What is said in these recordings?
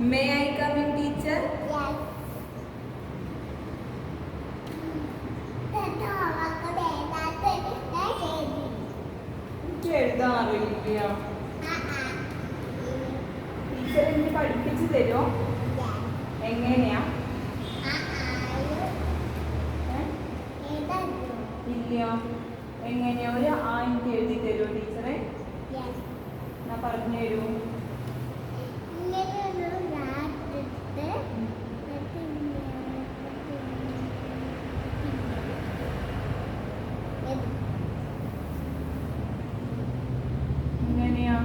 May I come in, teacher? Yes. എനിക്ക് എഴുതാൻ അറിയില്ല. ടീച്ചർ എനിക്ക് പഠിപ്പിച്ചു തരുമോ? എങ്ങനെയാ? ഇല്ല. എങ്ങനെയാ? ഒരു എനിക്ക് എഴുതി തരുമോ ടീച്ചറെ? ഞാൻ പറഞ്ഞു തരൂ. എങ്ങനെയാ?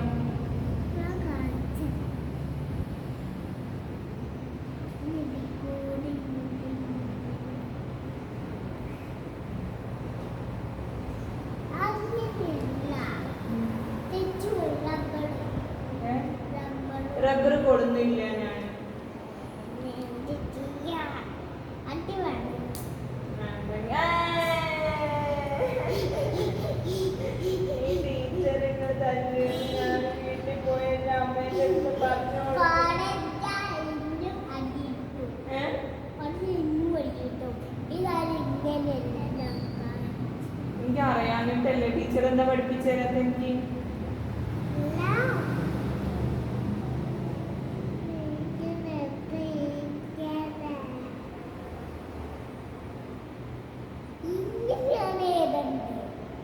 റബ്ബർ കൊടുന്നില്ല ഞാൻ. എനിക്ക് അറിയാനിട്ടല്ലേ ടീച്ചർ എന്താ പഠിപ്പിച്ചു തരാത്ത? എനിക്ക്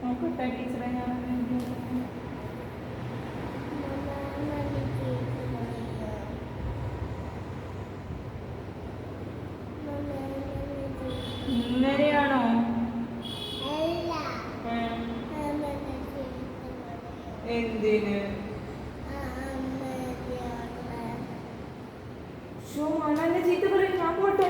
നോക്കട്ടെ ടീച്ചറെ. ഞാൻ ഇന്നലെയാണോ? എന്തിന്? ഷോ മാനാന്റെ ചീത്ത പറയും. ഞാൻ പോട്ടെ.